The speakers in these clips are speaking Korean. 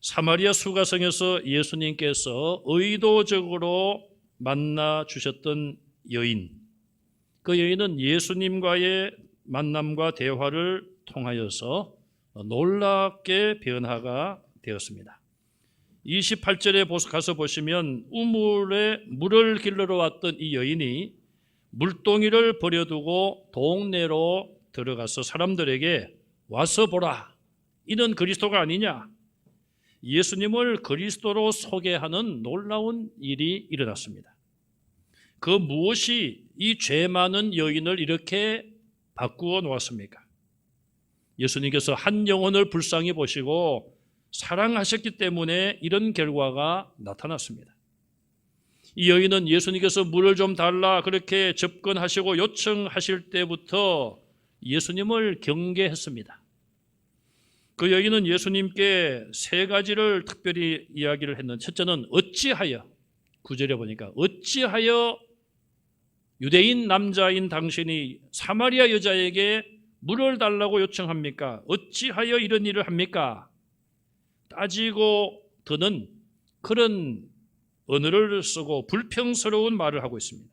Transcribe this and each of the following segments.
사마리아 수가성에서 예수님께서 의도적으로 만나 주셨던 여인, 그 여인은 예수님과의 만남과 대화를 통하여서 놀랍게 변화가 되었습니다. 28절에 가서 보시면 우물에 물을 길러러 왔던 이 여인이 물동이를 버려두고 동네로 들어가서 사람들에게 와서 보라, 이는 그리스도가 아니냐, 예수님을 그리스도로 소개하는 놀라운 일이 일어났습니다. 그 무엇이 이 죄 많은 여인을 이렇게 바꾸어 놓았습니까? 예수님께서 한 영혼을 불쌍히 보시고 사랑하셨기 때문에 이런 결과가 나타났습니다. 이 여인은 예수님께서 물을 좀 달라 그렇게 접근하시고 요청하실 때부터 예수님을 경계했습니다. 그 여인은 예수님께 세 가지를 특별히 이야기를 했는데, 첫째는 어찌하여, 9절에 보니까 어찌하여 유대인 남자인 당신이 사마리아 여자에게 물을 달라고 요청합니까? 어찌하여 이런 일을 합니까? 따지고 드는 그런 언어를 쓰고 불평스러운 말을 하고 있습니다.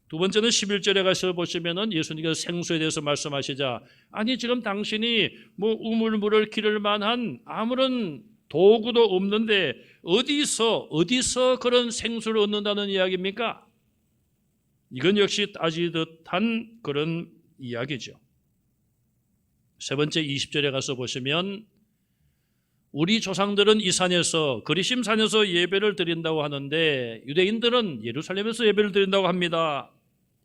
두 번째는 11절에 가서 보시면은 예수님께서 생수에 대해서 말씀하시자, 아니 지금 당신이 뭐 우물물을 기를 만한 아무런 도구도 없는데 어디서 그런 생수를 얻는다는 이야기입니까? 이건 역시 따지듯한 그런 이야기죠. 세 번째 20절에 가서 보시면 우리 조상들은 이 산에서, 그리심 산에서 예배를 드린다고 하는데 유대인들은 예루살렘에서 예배를 드린다고 합니다.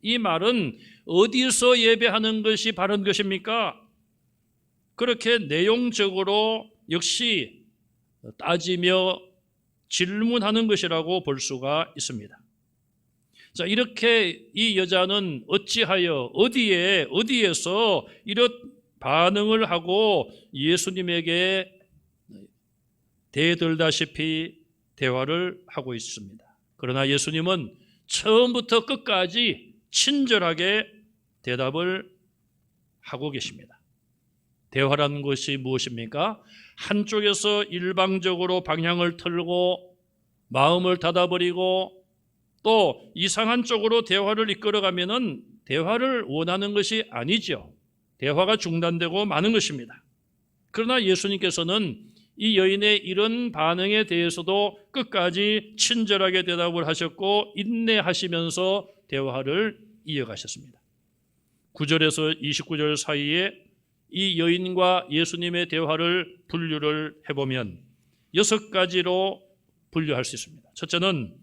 이 말은 어디서 예배하는 것이 바른 것입니까? 그렇게 내용적으로 역시 따지며 질문하는 것이라고 볼 수가 있습니다. 자, 이렇게 이 여자는 어찌하여 어디에서 이런 반응을 하고 예수님에게 대들다시피 대화를 하고 있습니다. 그러나 예수님은 처음부터 끝까지 친절하게 대답을 하고 계십니다. 대화라는 것이 무엇입니까? 한쪽에서 일방적으로 방향을 틀고 마음을 닫아버리고 또 이상한 쪽으로 대화를 이끌어가면은 대화를 원하는 것이 아니죠. 대화가 중단되고 마는 것입니다. 그러나 예수님께서는 이 여인의 이런 반응에 대해서도 끝까지 친절하게 대답을 하셨고 인내하시면서 대화를 이어가셨습니다. 9절에서 29절 사이에 이 여인과 예수님의 대화를 분류를 해보면 6가지로 분류할 수 있습니다. 첫째는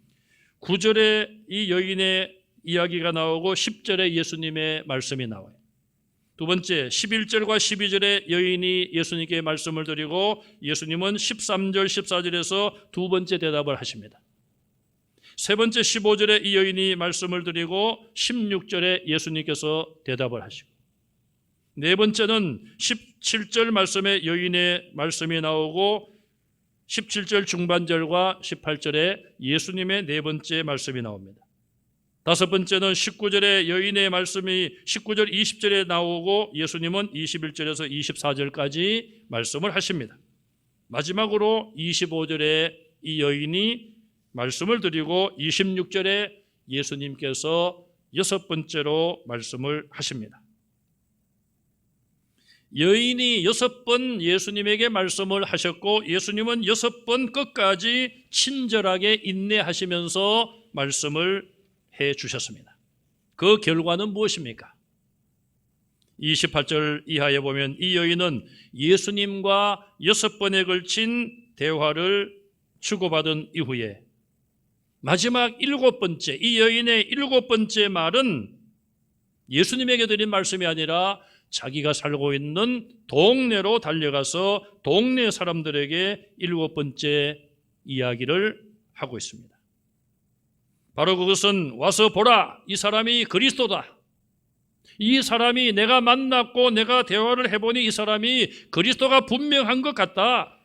9절에 이 여인의 이야기가 나오고 10절에 예수님의 말씀이 나와요. 두 번째 11절과 12절에 여인이 예수님께 말씀을 드리고 예수님은 13절 14절에서 두 번째 대답을 하십니다. 세 번째 15절에 이 여인이 말씀을 드리고 16절에 예수님께서 대답을 하시고, 네 번째는 17절 말씀에 여인의 말씀이 나오고 17절 중반절과 18절에 예수님의 네 번째 말씀이 나옵니다. 다섯 번째는 19절에 여인의 말씀이 19절 20절에 나오고 예수님은 21절에서 24절까지 말씀을 하십니다. 마지막으로 25절에 이 여인이 말씀을 드리고 26절에 예수님께서 6번째로 말씀을 하십니다. 여인이 6번 예수님에게 말씀을 하셨고 예수님은 6번 끝까지 친절하게 인내하시면서 말씀을 해 주셨습니다. 그 결과는 무엇입니까? 28절 이하에 보면 이 여인은 예수님과 6번에 걸친 대화를 주고받은 이후에 마지막 7번째, 이 여인의 7번째 말은 예수님에게 드린 말씀이 아니라 자기가 살고 있는 동네로 달려가서 동네 사람들에게 7번째 이야기를 하고 있습니다. 바로 그것은 와서 보라, 이 사람이 그리스도다. 이 사람이 내가 만났고 내가 대화를 해보니 이 사람이 그리스도가 분명한 것 같다.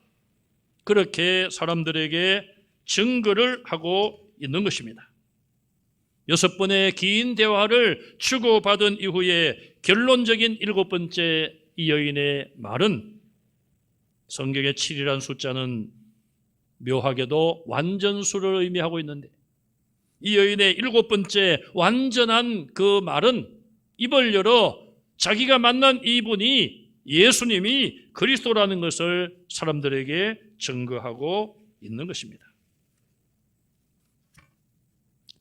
그렇게 사람들에게 증거를 하고 있는 것입니다. 6번의 긴 대화를 주고받은 이후에 결론적인 7번째 이 여인의 말은 성경의 7이라는 숫자는 묘하게도 완전수를 의미하고 있는데, 이 여인의 일곱 번째 완전한 그 말은 입을 열어 자기가 만난 이분이 예수님이 그리스도라는 것을 사람들에게 증거하고 있는 것입니다.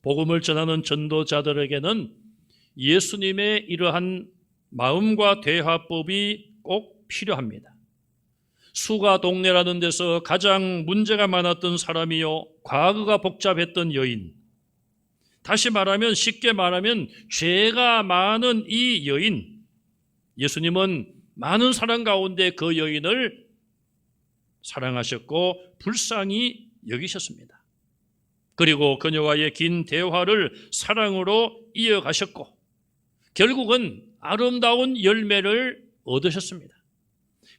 복음을 전하는 전도자들에게는 예수님의 이러한 마음과 대화법이 꼭 필요합니다. 수가 동네라는 데서 가장 문제가 많았던 사람이요, 과거가 복잡했던 여인, 다시 말하면, 쉽게 말하면 죄가 많은 이 여인, 예수님은 많은 사람 가운데 그 여인을 사랑하셨고 불쌍히 여기셨습니다. 그리고 그녀와의 긴 대화를 사랑으로 이어가셨고 결국은 아름다운 열매를 얻으셨습니다.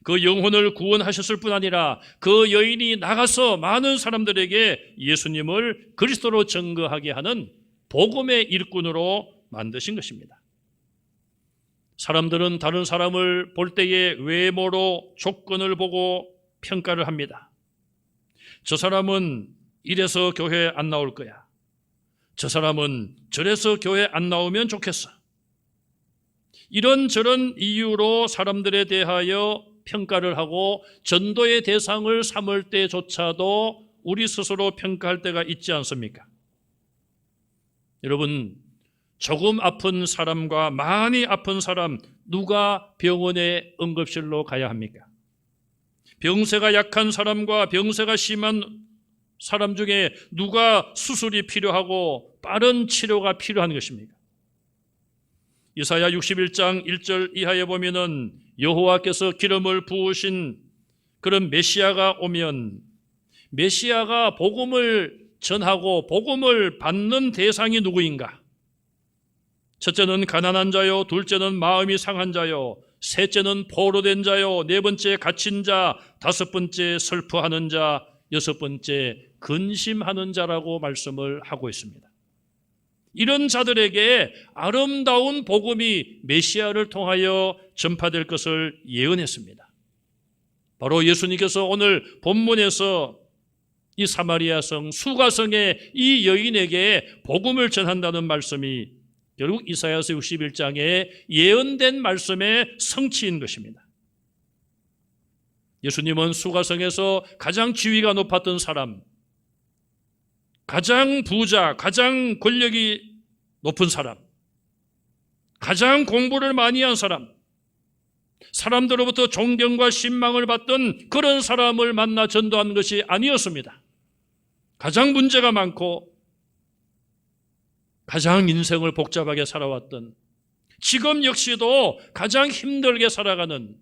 그 영혼을 구원하셨을 뿐 아니라 그 여인이 나가서 많은 사람들에게 예수님을 그리스도로 증거하게 하는 복음의 일꾼으로 만드신 것입니다. 사람들은 다른 사람을 볼 때에 외모로 조건을 보고 평가를 합니다. 저 사람은 이래서 교회 안 나올 거야. 저 사람은 저래서 교회 안 나오면 좋겠어. 이런저런 이유로 사람들에 대하여 평가를 하고 전도의 대상을 삼을 때조차도 우리 스스로 평가할 때가 있지 않습니까? 여러분, 조금 아픈 사람과 많이 아픈 사람, 누가 병원의 응급실로 가야 합니까? 병세가 약한 사람과 병세가 심한 사람 중에 누가 수술이 필요하고 빠른 치료가 필요한 것입니까? 이사야 61장 1절 이하에 보면은 여호와께서 기름을 부으신 그런 메시아가 오면, 메시아가 복음을 전하고 복음을 받는 대상이 누구인가? 첫째는 가난한 자요, 둘째는 마음이 상한 자요, 셋째는 포로된 자요, 네 번째 갇힌 자, 다섯 번째 슬퍼하는 자, 여섯 번째 근심하는 자라고 말씀을 하고 있습니다. 이런 자들에게 아름다운 복음이 메시아를 통하여 전파될 것을 예언했습니다. 바로 예수님께서 오늘 본문에서 이 사마리아 성 수가성의 이 여인에게 복음을 전한다는 말씀이 결국 이사야서 61장에 예언된 말씀의 성취인 것입니다. 예수님은 수가성에서 가장 지위가 높았던 사람, 가장 부자, 가장 권력이 높은 사람, 가장 공부를 많이 한 사람, 사람들로부터 존경과 신망을 받던 그런 사람을 만나 전도한 것이 아니었습니다. 가장 문제가 많고 가장 인생을 복잡하게 살아왔던, 지금 역시도 가장 힘들게 살아가는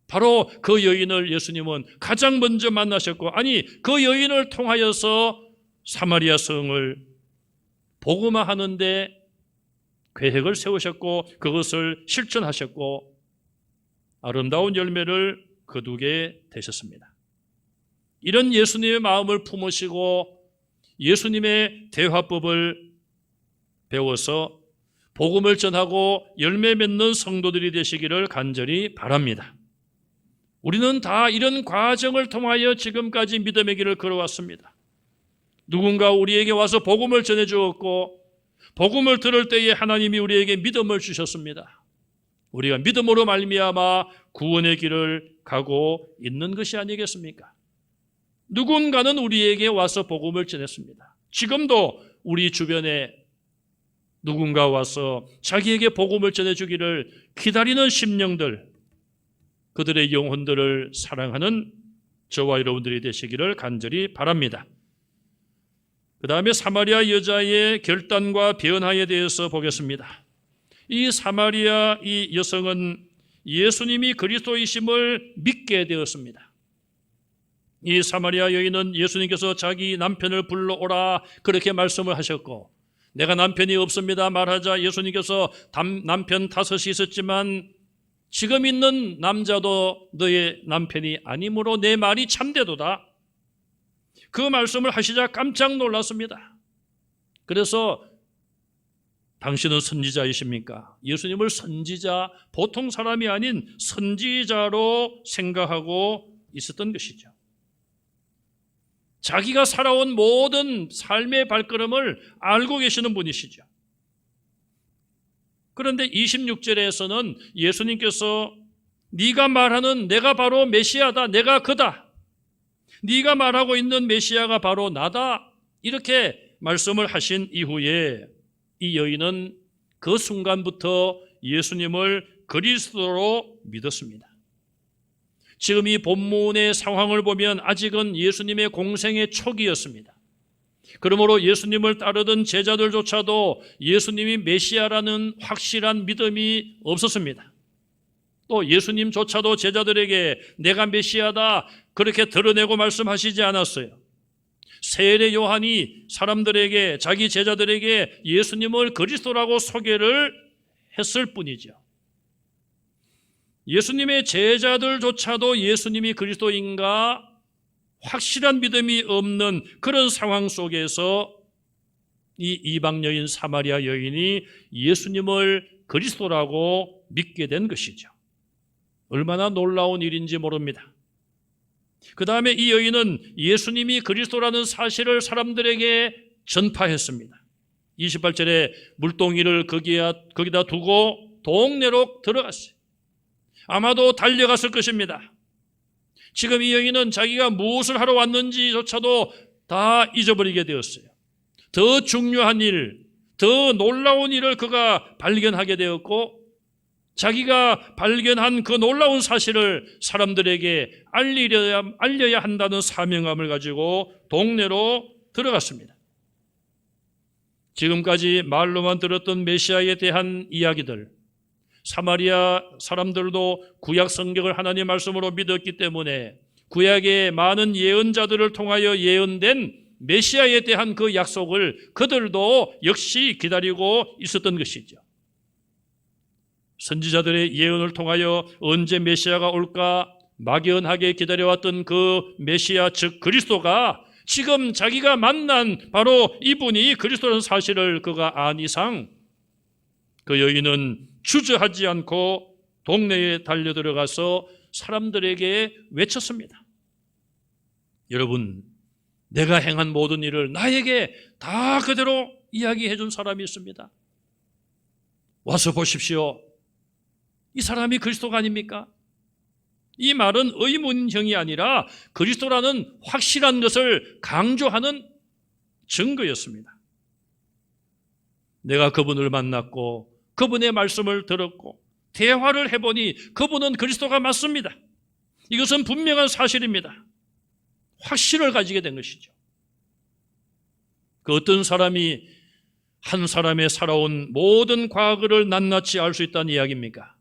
바로 그 여인을 예수님은 가장 먼저 만나셨고, 아니 그 여인을 통하여서 사마리아 성을 복음화하는데 계획을 세우셨고 그것을 실천하셨고 아름다운 열매를 거두게 되셨습니다. 이런 예수님의 마음을 품으시고 예수님의 대화법을 배워서 복음을 전하고 열매 맺는 성도들이 되시기를 간절히 바랍니다. 우리는 다 이런 과정을 통하여 지금까지 믿음의 길을 걸어왔습니다. 누군가 우리에게 와서 복음을 전해주었고 복음을 들을 때에 하나님이 우리에게 믿음을 주셨습니다. 우리가 믿음으로 말미암아 구원의 길을 가고 있는 것이 아니겠습니까? 누군가는 우리에게 와서 복음을 전했습니다. 지금도 우리 주변에 누군가 와서 자기에게 복음을 전해주기를 기다리는 심령들, 그들의 영혼들을 사랑하는 저와 여러분들이 되시기를 간절히 바랍니다. 그 다음에 사마리아 여자의 결단과 변화에 대해서 보겠습니다. 이 사마리아 이 여성은 예수님이 그리스도이심을 믿게 되었습니다. 이 사마리아 여인은 예수님께서 자기 남편을 불러오라 그렇게 말씀을 하셨고, 내가 남편이 없습니다 말하자 예수님께서 남편 5이 있었지만 지금 있는 남자도 너의 남편이 아니므로 내 말이 참되도다. 그 말씀을 하시자 깜짝 놀랐습니다. 그래서 당신은 선지자이십니까? 예수님을 선지자, 보통 사람이 아닌 선지자로 생각하고 있었던 것이죠. 자기가 살아온 모든 삶의 발걸음을 알고 계시는 분이시죠. 그런데 26절에서는 예수님께서 네가 말하는 내가 바로 메시아다, 내가 그다, 네가 말하고 있는 메시아가 바로 나다, 이렇게 말씀을 하신 이후에 이 여인은 그 순간부터 예수님을 그리스도로 믿었습니다. 지금 이 본문의 상황을 보면 아직은 예수님의 공생의 초기였습니다. 그러므로 예수님을 따르던 제자들조차도 예수님이 메시아라는 확실한 믿음이 없었습니다. 또 예수님조차도 제자들에게 내가 메시아다 그렇게 드러내고 말씀하시지 않았어요. 세례 요한이 사람들에게, 자기 제자들에게 예수님을 그리스도라고 소개를 했을 뿐이죠. 예수님의 제자들조차도 예수님이 그리스도인가 확실한 믿음이 없는 그런 상황 속에서 이 이방 여인, 사마리아 여인이 예수님을 그리스도라고 믿게 된 것이죠. 얼마나 놀라운 일인지 모릅니다. 그 다음에 이 여인은 예수님이 그리스도라는 사실을 사람들에게 전파했습니다. 28절에 물동이를 거기다 두고 동네로 들어갔어요. 아마도 달려갔을 것입니다. 지금 이 여인은 자기가 무엇을 하러 왔는지조차도 다 잊어버리게 되었어요. 더 중요한 일, 더 놀라운 일을 그가 발견하게 되었고, 자기가 발견한 그 놀라운 사실을 사람들에게 알려야 한다는 사명감을 가지고 동네로 들어갔습니다. 지금까지 말로만 들었던 메시아에 대한 이야기들, 사마리아 사람들도 구약 성경을 하나님의 말씀으로 믿었기 때문에 구약의 많은 예언자들을 통하여 예언된 메시아에 대한 그 약속을 그들도 역시 기다리고 있었던 것이죠. 선지자들의 예언을 통하여 언제 메시아가 올까 막연하게 기다려왔던 그 메시아, 즉 그리스도가 지금 자기가 만난 바로 이분이 그리스도라는 사실을 그가 안 이상 그 여인은 주저하지 않고 동네에 달려들어가서 사람들에게 외쳤습니다. 여러분, 내가 행한 모든 일을 나에게 다 그대로 이야기해 준 사람이 있습니다. 와서 보십시오. 이 사람이 그리스도가 아닙니까? 이 말은 의문형이 아니라 그리스도라는 확실한 것을 강조하는 증거였습니다. 내가 그분을 만났고 그분의 말씀을 들었고 대화를 해보니 그분은 그리스도가 맞습니다. 이것은 분명한 사실입니다. 확신을 가지게 된 것이죠. 그 어떤 사람이 한 사람의 살아온 모든 과거를 낱낱이 알 수 있다는 이야기입니까?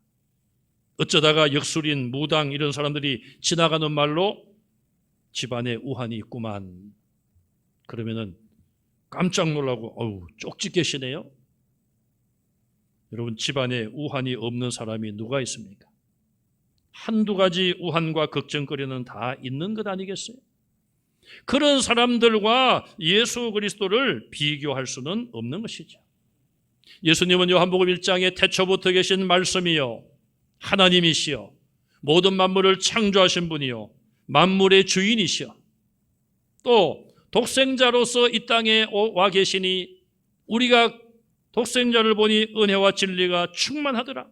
어쩌다가 역술인, 무당 이런 사람들이 지나가는 말로 집안에 우환이 있구만, 그러면은 깜짝 놀라고 쪽지 계시네요. 여러분, 집안에 우환이 없는 사람이 누가 있습니까? 한두 가지 우환과 걱정거리는 다 있는 것 아니겠어요? 그런 사람들과 예수 그리스도를 비교할 수는 없는 것이죠. 예수님은 요한복음 1장에 태초부터 계신 말씀이요 하나님이시여 모든 만물을 창조하신 분이요 만물의 주인이시여 또 독생자로서 이 땅에 와 계시니 우리가 독생자를 보니 은혜와 진리가 충만하더라.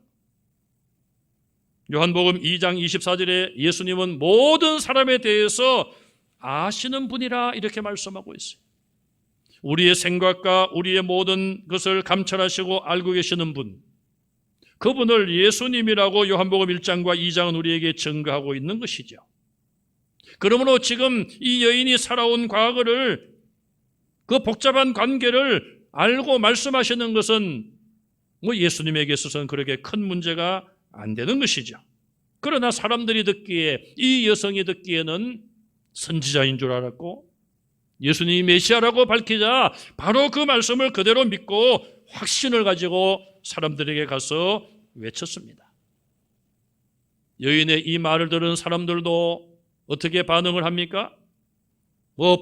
요한복음 2장 24절에 예수님은 모든 사람에 대해서 아시는 분이라 이렇게 말씀하고 있어요. 우리의 생각과 우리의 모든 것을 감찰하시고 알고 계시는 분, 그분을 예수님이라고 요한복음 1장과 2장은 우리에게 증거하고 있는 것이죠. 그러므로 지금 이 여인이 살아온 과거를, 그 복잡한 관계를 알고 말씀하시는 것은 예수님에게 있어서는 그렇게 큰 문제가 안 되는 것이죠. 그러나 사람들이 듣기에, 이 여성이 듣기에는 선지자인 줄 알았고 예수님이 메시아라고 밝히자 바로 그 말씀을 그대로 믿고 확신을 가지고 사람들에게 가서 외쳤습니다. 여인의 이 말을 들은 사람들도 어떻게 반응을 합니까?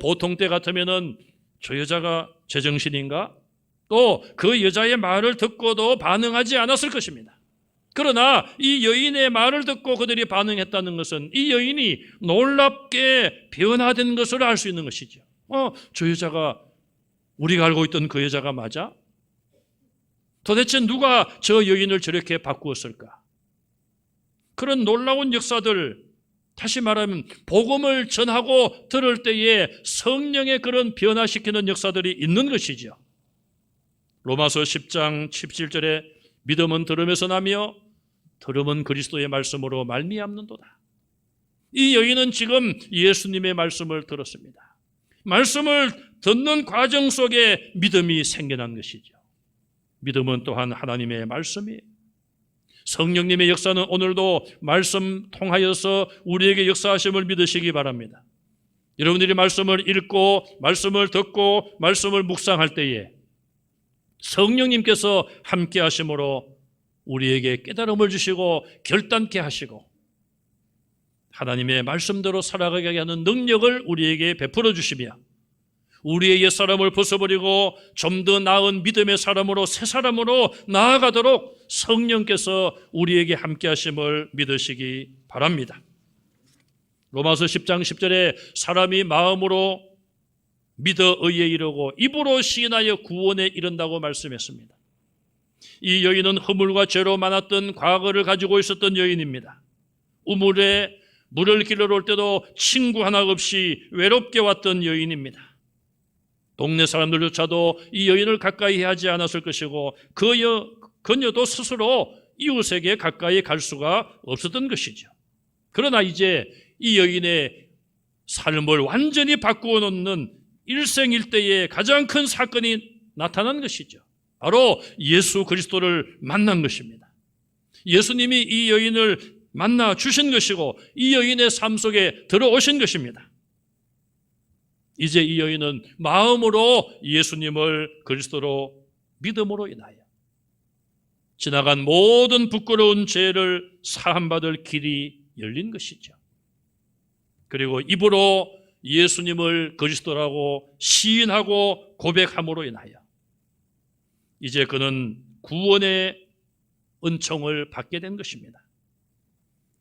보통 때 같으면은 저 여자가 제정신인가? 또 그 여자의 말을 듣고도 반응하지 않았을 것입니다. 그러나 이 여인의 말을 듣고 그들이 반응했다는 것은 이 여인이 놀랍게 변화된 것을 알 수 있는 것이죠. 저 여자가 우리가 알고 있던 그 여자가 맞아? 도대체 누가 저 여인을 저렇게 바꾸었을까? 그런 놀라운 역사들, 다시 말하면 복음을 전하고 들을 때에 성령의 그런 변화시키는 역사들이 있는 것이죠. 로마서 10장 17절에 믿음은 들음에서 나며 들음은 그리스도의 말씀으로 말미암는도다. 이 여인은 지금 예수님의 말씀을 들었습니다. 말씀을 듣는 과정 속에 믿음이 생겨난 것이죠. 믿음은 또한 하나님의 말씀이에요. 성령님의 역사는 오늘도 말씀 통하여서 우리에게 역사하심을 믿으시기 바랍니다. 여러분들이 말씀을 읽고 말씀을 듣고 말씀을 묵상할 때에 성령님께서 함께 하심으로 우리에게 깨달음을 주시고 결단케 하시고 하나님의 말씀대로 살아가게 하는 능력을 우리에게 베풀어 주시며 우리의 옛사람을 벗어버리고 좀 더 나은 믿음의 사람으로 새 사람으로 나아가도록 성령께서 우리에게 함께 하심을 믿으시기 바랍니다. 로마서 10장 10절에 사람이 마음으로 믿어 의에 이르고 입으로 시인하여 구원에 이른다고 말씀했습니다. 이 여인은 허물과 죄로 많았던 과거를 가지고 있었던 여인입니다. 우물에 물을 길러 올 때도 친구 하나 없이 외롭게 왔던 여인입니다. 동네 사람들조차도 이 여인을 가까이 하지 않았을 것이고 그녀도 스스로 이웃에게 가까이 갈 수가 없었던 것이죠. 그러나 이제 이 여인의 삶을 완전히 바꾸어 놓는 일생일대의 가장 큰 사건이 나타난 것이죠. 바로 예수 그리스도를 만난 것입니다. 예수님이 이 여인을 만나 주신 것이고 이 여인의 삶 속에 들어오신 것입니다. 이제 이 여인은 마음으로 예수님을 그리스도로 믿음으로 인하여 지나간 모든 부끄러운 죄를 사함받을 길이 열린 것이죠. 그리고 입으로 예수님을 그리스도라고 시인하고 고백함으로 인하여 이제 그는 구원의 은총을 받게 된 것입니다.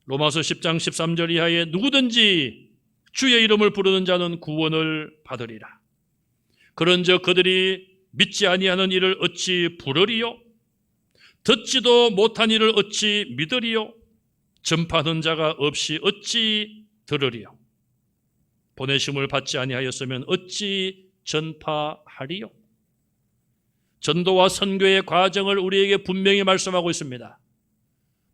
로마서 10장 13절 이하에 누구든지 주의 이름을 부르는 자는 구원을 받으리라. 그런즉 그들이 믿지 아니하는 이를 어찌 부르리요? 듣지도 못한 이를 어찌 믿으리요? 전파하는 자가 없이 어찌 들으리요? 보내심을 받지 아니하였으면 어찌 전파하리요? 전도와 선교의 과정을 우리에게 분명히 말씀하고 있습니다.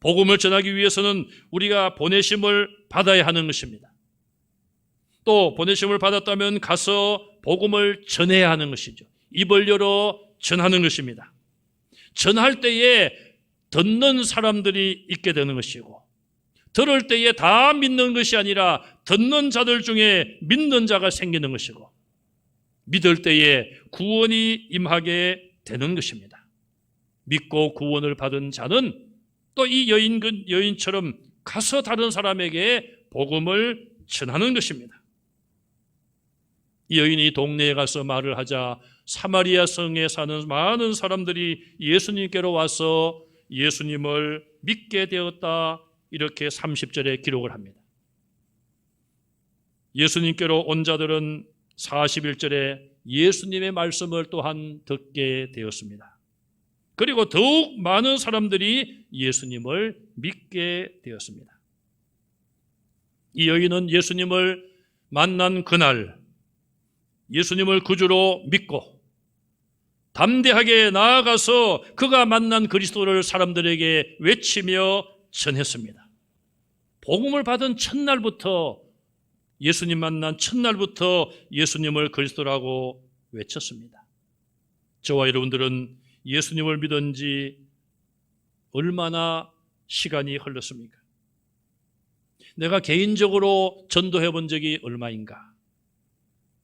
복음을 전하기 위해서는 우리가 보내심을 받아야 하는 것입니다. 또 보내심을 받았다면 가서 복음을 전해야 하는 것이죠. 입을 열어 전하는 것입니다. 전할 때에 듣는 사람들이 있게 되는 것이고 들을 때에 다 믿는 것이 아니라 듣는 자들 중에 믿는 자가 생기는 것이고 믿을 때에 구원이 임하게 되는 것입니다. 믿고 구원을 받은 자는 또 이 여인처럼 가서 다른 사람에게 복음을 전하는 것입니다. 이 여인이 동네에 가서 말을 하자 사마리아 성에 사는 많은 사람들이 예수님께로 와서 예수님을 믿게 되었다. 이렇게 30절에 기록을 합니다. 예수님께로 온 자들은 41절에 예수님의 말씀을 또한 듣게 되었습니다. 그리고 더욱 많은 사람들이 예수님을 믿게 되었습니다. 이 여인은 예수님을 만난 그날 예수님을 구주로 믿고 담대하게 나아가서 그가 만난 그리스도를 사람들에게 외치며 전했습니다. 복음을 받은 첫날부터 예수님 만난 첫날부터 예수님을 그리스도라고 외쳤습니다. 저와 여러분들은 예수님을 믿은 지 얼마나 시간이 흘렀습니까? 내가 개인적으로 전도해 본 적이 얼마인가?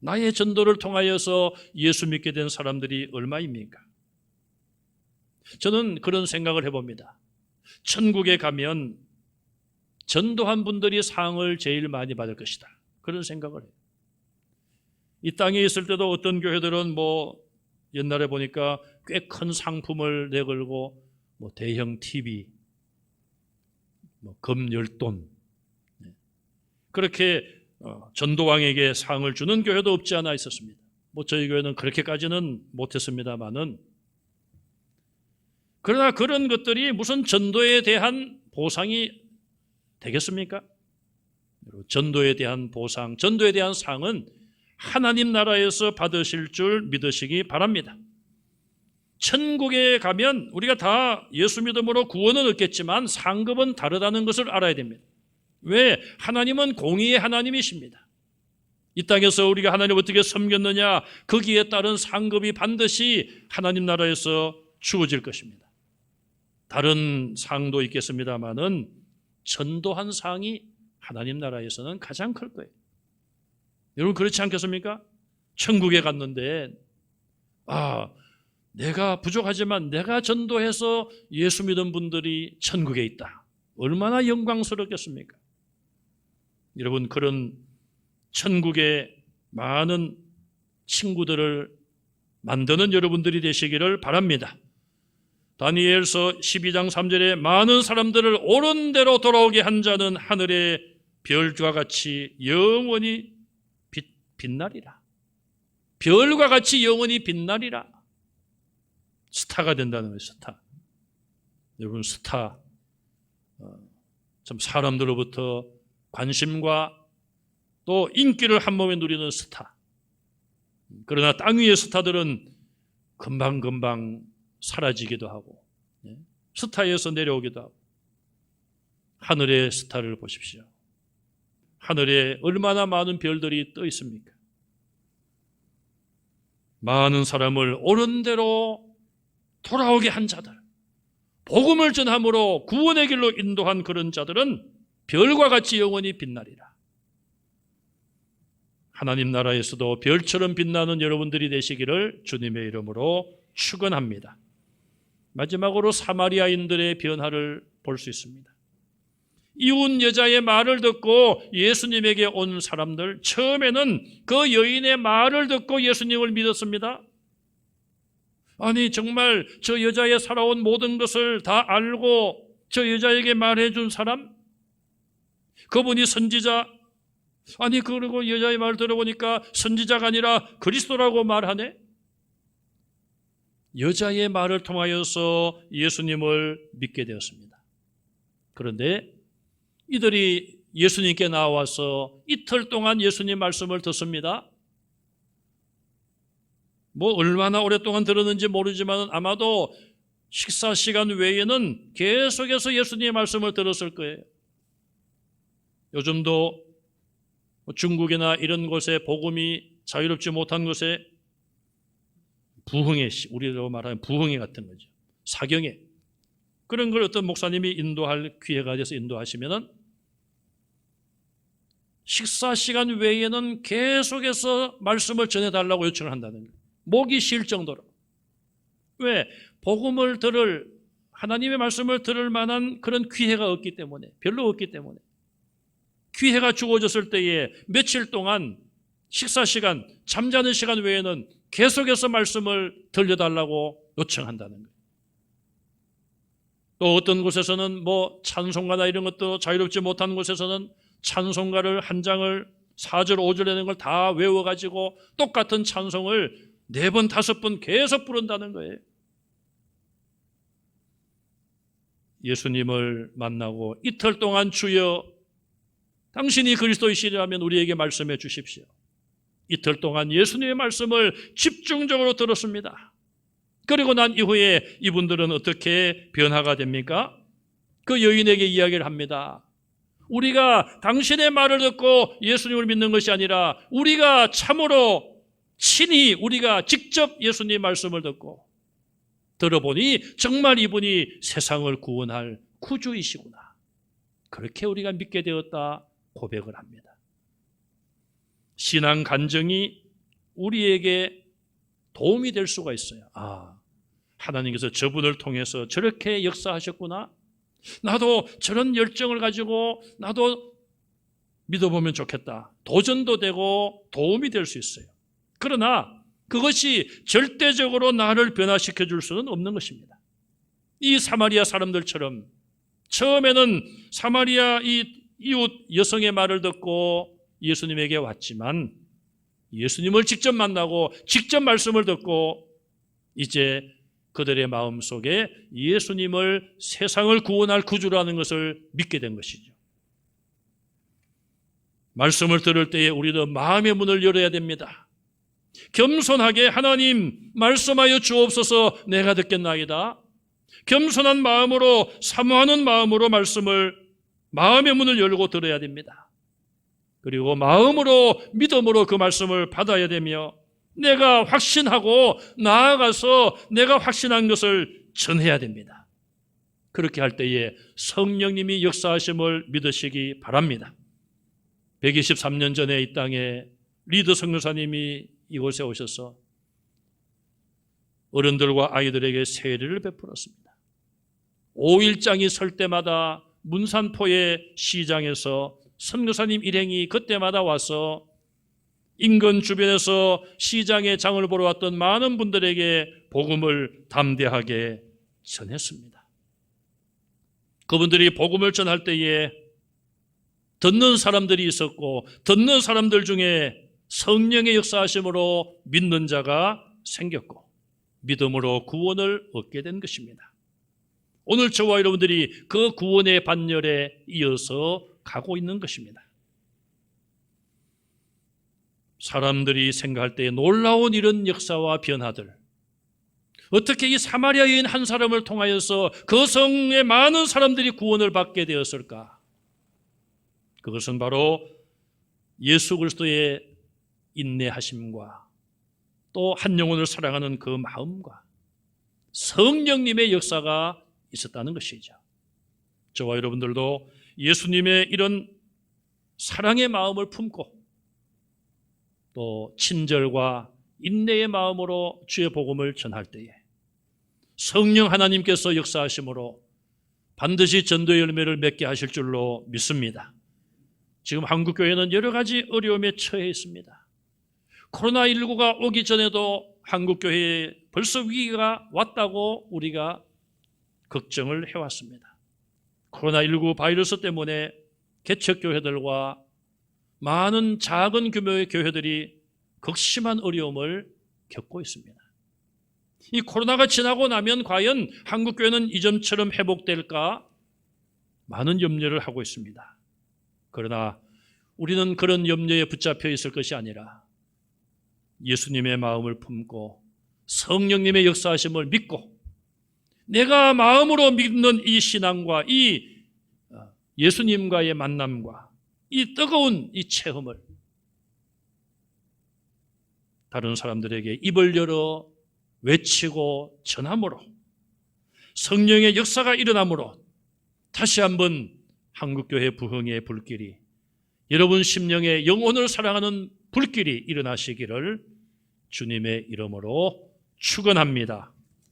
나의 전도를 통하여서 예수 믿게 된 사람들이 얼마입니까? 저는 그런 생각을 해봅니다. 천국에 가면 전도한 분들이 상을 제일 많이 받을 것이다. 그런 생각을 해요. 이 땅에 있을 때도 어떤 교회들은 옛날에 보니까 꽤 큰 상품을 내걸고 대형 TV, 금열돈 그렇게 전도왕에게 상을 주는 교회도 없지 않아 있었습니다. 저희 교회는 그렇게까지는 못했습니다만은, 그러나 그런 것들이 무슨 전도에 대한 보상이 되겠습니까? 전도에 대한 보상, 전도에 대한 상은 하나님 나라에서 받으실 줄 믿으시기 바랍니다. 천국에 가면 우리가 다 예수 믿음으로 구원은 얻겠지만 상급은 다르다는 것을 알아야 됩니다. 왜? 하나님은 공의의 하나님이십니다. 이 땅에서 우리가 하나님 어떻게 섬겼느냐, 거기에 따른 상급이 반드시 하나님 나라에서 주어질 것입니다. 다른 상도 있겠습니다만은 전도한 상이 하나님 나라에서는 가장 클 거예요. 여러분 그렇지 않겠습니까? 천국에 갔는데 내가 부족하지만 내가 전도해서 예수 믿은 분들이 천국에 있다. 얼마나 영광스럽겠습니까? 여러분 그런 천국의 많은 친구들을 만드는 여러분들이 되시기를 바랍니다. 다니엘서 12장 3절에 많은 사람들을 옳은 대로 돌아오게 한 자는 하늘의 별과 같이 영원히 빛나리라. 별과 같이 영원히 빛나리라. 스타가 된다는 거예요. 스타. 여러분 스타 참 사람들로부터 관심과 또 인기를 한 몸에 누리는 스타. 그러나 땅 위의 스타들은 금방금방 사라지기도 하고 스타에서 내려오기도 하고. 하늘의 스타를 보십시오. 하늘에 얼마나 많은 별들이 떠 있습니까? 많은 사람을 옳은 대로 돌아오게 한 자들, 복음을 전함으로 구원의 길로 인도한 그런 자들은 별과 같이 영원히 빛나리라. 하나님 나라에서도 별처럼 빛나는 여러분들이 되시기를 주님의 이름으로 축원합니다. 마지막으로 사마리아인들의 변화를 볼 수 있습니다. 이웃 여자의 말을 듣고 예수님에게 온 사람들, 처음에는 그 여인의 말을 듣고 예수님을 믿었습니다. 아니 정말 저 여자의 살아온 모든 것을 다 알고 저 여자에게 말해준 사람, 그분이 선지자, 아니 그리고 여자의 말을 들어보니까 선지자가 아니라 그리스도라고 말하네. 여자의 말을 통하여서 예수님을 믿게 되었습니다. 그런데 이들이 예수님께 나와서 이틀 동안 예수님 말씀을 듣습니다. 얼마나 오랫동안 들었는지 모르지만 아마도 식사 시간 외에는 계속해서 예수님의 말씀을 들었을 거예요. 요즘도 중국이나 이런 곳에 복음이 자유롭지 못한 곳에 부흥회, 우리로 말하면 부흥회 같은 거죠. 사경회. 그런 걸 어떤 목사님이 인도할 기회가 돼서 인도하시면은 식사 시간 외에는 계속해서 말씀을 전해달라고 요청을 한다는 거예요. 목이 쉴 정도로. 왜? 복음을 들을, 하나님의 말씀을 들을 만한 그런 기회가 없기 때문에, 별로 없기 때문에. 기회가 주어졌을 때에 며칠 동안 식사 시간, 잠자는 시간 외에는 계속해서 말씀을 들려달라고 요청한다는 거예요. 또 어떤 곳에서는 찬송가나 이런 것도 자유롭지 못한 곳에서는 찬송가를 한 장을 4절, 5절 되는 걸 다 외워가지고 똑같은 찬송을 4번, 5번 계속 부른다는 거예요. 예수님을 만나고 이틀 동안 주여 당신이 그리스도이시라면 우리에게 말씀해 주십시오. 이틀 동안 예수님의 말씀을 집중적으로 들었습니다. 그리고 난 이후에 이분들은 어떻게 변화가 됩니까? 그 여인에게 이야기를 합니다. 우리가 당신의 말을 듣고 예수님을 믿는 것이 아니라 우리가 참으로 친히 우리가 직접 예수님의 말씀을 듣고 들어보니 정말 이분이 세상을 구원할 구주이시구나. 그렇게 우리가 믿게 되었다 고백을 합니다. 신앙 간증이 우리에게 도움이 될 수가 있어요. 하나님께서 저분을 통해서 저렇게 역사하셨구나. 나도 저런 열정을 가지고 나도 믿어보면 좋겠다. 도전도 되고 도움이 될 수 있어요. 그러나 그것이 절대적으로 나를 변화시켜 줄 수는 없는 것입니다. 이 사마리아 사람들처럼 처음에는 사마리아 이 이웃 여성의 말을 듣고 예수님에게 왔지만 예수님을 직접 만나고 직접 말씀을 듣고 이제 그들의 마음속에 예수님을 세상을 구원할 구주라는 것을 믿게 된 것이죠. 말씀을 들을 때에 우리도 마음의 문을 열어야 됩니다. 겸손하게 하나님 말씀하여 주옵소서 내가 듣겠나이다. 겸손한 마음으로 사모하는 마음으로 마음의 문을 열고 들어야 됩니다. 그리고 마음으로 믿음으로 그 말씀을 받아야 되며 내가 확신하고 나아가서 내가 확신한 것을 전해야 됩니다. 그렇게 할 때에 성령님이 역사하심을 믿으시기 바랍니다. 123년 전에 이 땅에 리드 선교사님이 이곳에 오셔서 어른들과 아이들에게 세례를 베풀었습니다. 5일장이 설 때마다 문산포의 시장에서 선교사님 일행이 그때마다 와서 인근 주변에서 시장에 장을 보러 왔던 많은 분들에게 복음을 담대하게 전했습니다. 그분들이 복음을 전할 때에 듣는 사람들이 있었고 듣는 사람들 중에 성령의 역사하심으로 믿는 자가 생겼고 믿음으로 구원을 얻게 된 것입니다. 오늘 저와 여러분들이 그 구원의 반열에 이어서 가고 있는 것입니다. 사람들이 생각할 때 놀라운 이런 역사와 변화들, 어떻게 이 사마리아 여인 한 사람을 통하여서 그 성의 많은 사람들이 구원을 받게 되었을까? 그것은 바로 예수 그리스도의 인내하심과 또 한 영혼을 사랑하는 그 마음과 성령님의 역사가 있었다는 것이죠. 저와 여러분들도 예수님의 이런 사랑의 마음을 품고 또 친절과 인내의 마음으로 주의 복음을 전할 때에 성령 하나님께서 역사하심으로 반드시 전도의 열매를 맺게 하실 줄로 믿습니다. 지금 한국교회는 여러 가지 어려움에 처해 있습니다. 코로나19가 오기 전에도 한국교회에 벌써 위기가 왔다고 우리가 걱정을 해왔습니다. 코로나19 바이러스 때문에 개척교회들과 많은 작은 규모의 교회들이 극심한 어려움을 겪고 있습니다. 이 코로나가 지나고 나면 과연 한국교회는 이전처럼 회복될까? 많은 염려를 하고 있습니다. 그러나 우리는 그런 염려에 붙잡혀 있을 것이 아니라 예수님의 마음을 품고 성령님의 역사하심을 믿고 내가 마음으로 믿는 이 신앙과 이 예수님과의 만남과 이 뜨거운 이 체험을 다른 사람들에게 입을 열어 외치고 전함으로 성령의 역사가 일어남으로 다시 한번 한국교회 부흥의 불길이 여러분 심령의 영혼을 사랑하는 불길이 일어나시기를 주님의 이름으로 축원합니다.